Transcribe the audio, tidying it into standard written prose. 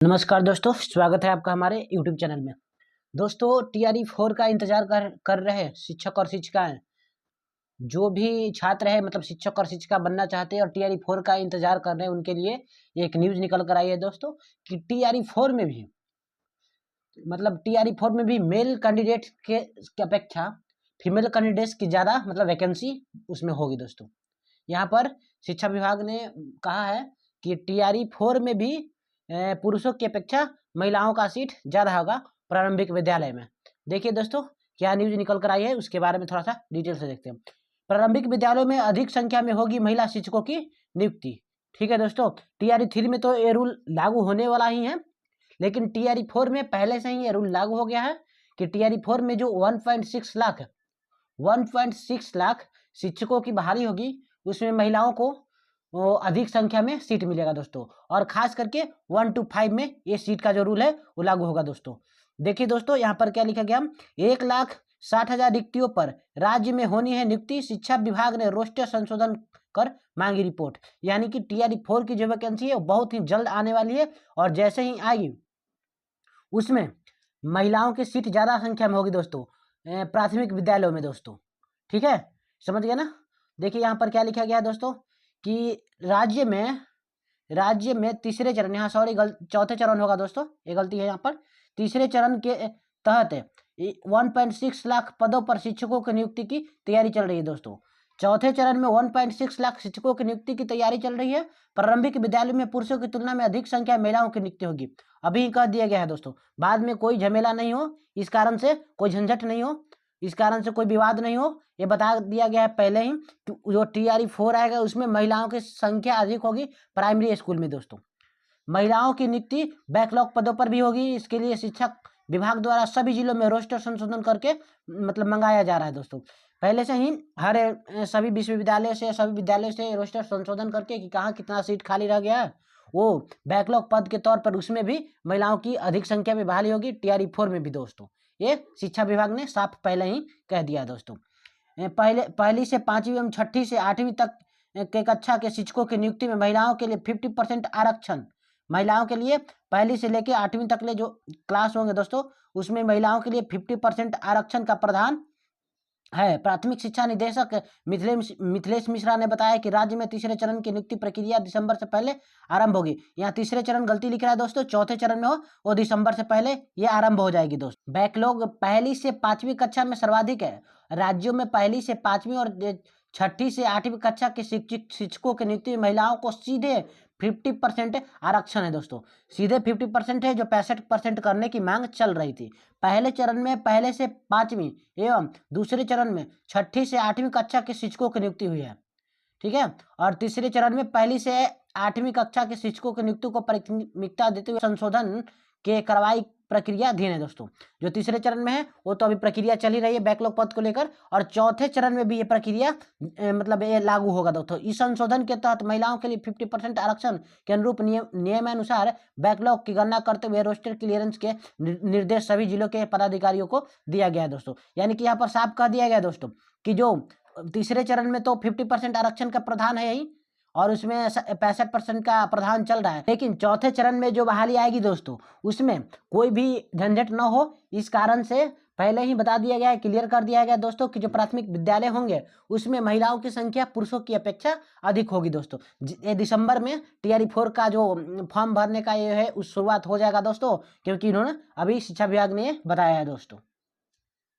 नमस्कार दोस्तों, स्वागत है आपका हमारे यूट्यूब चैनल में। दोस्तों, टीआरई 4 का इंतजार कर रहे शिक्षक और शिक्षिकाएं, जो भी छात्र है मतलब शिक्षक और शिक्षिका बनना चाहते हैं और टीआरई 4 का इंतजार कर रहे हैं, उनके लिए एक न्यूज निकल कर आई है दोस्तों कि टीआरई 4 में भी मेल कैंडिडेट के अपेक्षा फीमेल कैंडिडेट्स की ज़्यादा वैकेंसी उसमें होगी दोस्तों। यहाँ पर शिक्षा विभाग ने कहा है कि टीआरई 4 में भी पुरुषों की अपेक्षा महिलाओं का सीट ज़्यादा होगा प्रारंभिक विद्यालय में। देखिए दोस्तों, क्या न्यूज निकल कर आई है, उसके बारे में थोड़ा सा डिटेल से देखते हैं। प्रारंभिक विद्यालयों में अधिक संख्या में होगी महिला शिक्षकों की नियुक्ति। ठीक है दोस्तों, टीआरई 3 में तो ये रूल लागू होने वाला ही है, लेकिन टीआरई 4 में पहले से ही ये रूल लागू हो गया है कि टीआरई 4 में जो 1.6 लाख शिक्षकों की बहाली होगी, उसमें महिलाओं को अधिक संख्या में सीट मिलेगा दोस्तों। और खास करके 1 to 5 में ये सीट का जो रूल है वो लागू होगा दोस्तों। देखिए दोस्तों, यहाँ पर क्या लिखा गया, 1,60,000 रिक्तियों पर राज्य में होनी है नियुक्ति। शिक्षा विभाग ने रोस्टर संशोधन कर मांगी रिपोर्ट। यानी कि टीआरई 4 की जो वैकेंसी है वो बहुत ही जल्द आने वाली है, और जैसे ही आएगी उसमें महिलाओं की सीट ज़्यादा संख्या में होगी दोस्तों, प्राथमिक विद्यालयों में दोस्तों। ठीक है, समझ गया ना। देखिए यहाँ पर क्या लिखा गया है दोस्तों कि राज्य में तीसरे चरण, यहाँ सॉरी चौथे चरण होगा दोस्तों, ये गलती है यहाँ पर। तीसरे चरण के तहत 1.6 लाख पदों पर शिक्षकों की नियुक्ति की तैयारी चल रही है दोस्तों। चौथे चरण में 1.6 लाख शिक्षकों की नियुक्ति की तैयारी चल रही है। प्रारंभिक विद्यालय में पुरुषों की तुलना में अधिक संख्या में महिलाओं की नियुक्ति होगी। अभी कह दिया गया है दोस्तों, बाद में कोई झमेला नहीं हो, इस कारण से कोई झंझट नहीं हो, इस कारण से कोई विवाद नहीं हो, ये बता दिया गया है पहले ही कि जो टीआरई 4 आएगा उसमें महिलाओं की संख्या अधिक होगी प्राइमरी स्कूल में दोस्तों। महिलाओं की नियुक्ति बैकलॉग पदों पर भी होगी। इसके लिए शिक्षा विभाग द्वारा सभी जिलों में रोस्टर संशोधन करके मंगाया जा रहा है दोस्तों। पहले से ही हर सभी विश्वविद्यालय से, सभी विद्यालय से रोस्टर संशोधन करके कि कहाँ कितना सीट खाली रह गया है, वो बैकलॉग पद के तौर पर उसमें भी महिलाओं की अधिक संख्या में बहाली होगी टीआरई 4 में भी दोस्तों। ये शिक्षा विभाग ने साफ पहले ही कह दिया दोस्तों। पहली से 5वीं एवं 6ठी से 8वीं तक के कक्षा के शिक्षकों की नियुक्ति में महिलाओं के लिए 50% आरक्षण। महिलाओं के लिए पहली से लेकर 8वीं तक ले जो क्लास होंगे दोस्तों, उसमें महिलाओं के लिए 50% आरक्षण का प्रावधान है। प्राथमिक शिक्षा निदेशक मिथिलेश मिश्रा ने बताया कि राज्य में तीसरे चरण की नियुक्ति प्रक्रिया दिसंबर से पहले आरंभ होगी। यहाँ तीसरे चरण गलती लिख रहा है दोस्तों, चौथे चरण में हो वो दिसंबर से पहले ये आरंभ हो जाएगी दोस्तों। बैकलॉग पहली से 5वीं कक्षा में सर्वाधिक है। राज्यों में पहली से 5वीं और 6ठी से 8वीं कक्षा के शिक्षकों की नियुक्ति में महिलाओं को सीधे 50% आरक्षण है दोस्तों। सीधे 50% है, जो 65% करने की मांग चल रही थी। पहले चरण में पहले से 5वीं एवं दूसरे चरण में 6ठी से 8वीं कक्षा के शिक्षकों की नियुक्ति हुई है। ठीक है, और तीसरे चरण में पहली से 8वीं कक्षा के शिक्षकों की नियुक्ति को प्राथमिकता देते हुए संशोधन के कार्रवाई प्रक्रिया अधीन है दोस्तों। जो तीसरे चरण में है वो तो अभी प्रक्रिया चल ही रही है बैकलॉग पद को लेकर, और चौथे चरण में भी ये प्रक्रिया ये लागू होगा दोस्तों। इस संशोधन के तहत महिलाओं के लिए 50% आरक्षण के अनुरूप नियमानुसार बैकलॉग की गणना करते हुए रोस्टर क्लियरेंस के निर्देश सभी जिलों के पदाधिकारियों को दिया गया है दोस्तों। यानी कि यहाँ पर साफ कह दिया गया दोस्तों कि जो तीसरे चरण में तो 50% आरक्षण का प्रावधान है ही, और उसमें 65% का प्रावधान चल रहा है, लेकिन चौथे चरण में जो बहाली आएगी दोस्तों उसमें कोई भी झंझट न हो, इस कारण से पहले ही बता दिया गया है, क्लियर कर दिया गया दोस्तों कि जो प्राथमिक विद्यालय होंगे उसमें महिलाओं की संख्या पुरुषों की अपेक्षा अधिक होगी दोस्तों। ये दिसंबर में टीआरई 4 का जो फॉर्म भरने का ये है उस शुरुआत हो जाएगा दोस्तों, क्योंकि इन्होंने अभी शिक्षा विभाग ने बताया है दोस्तों।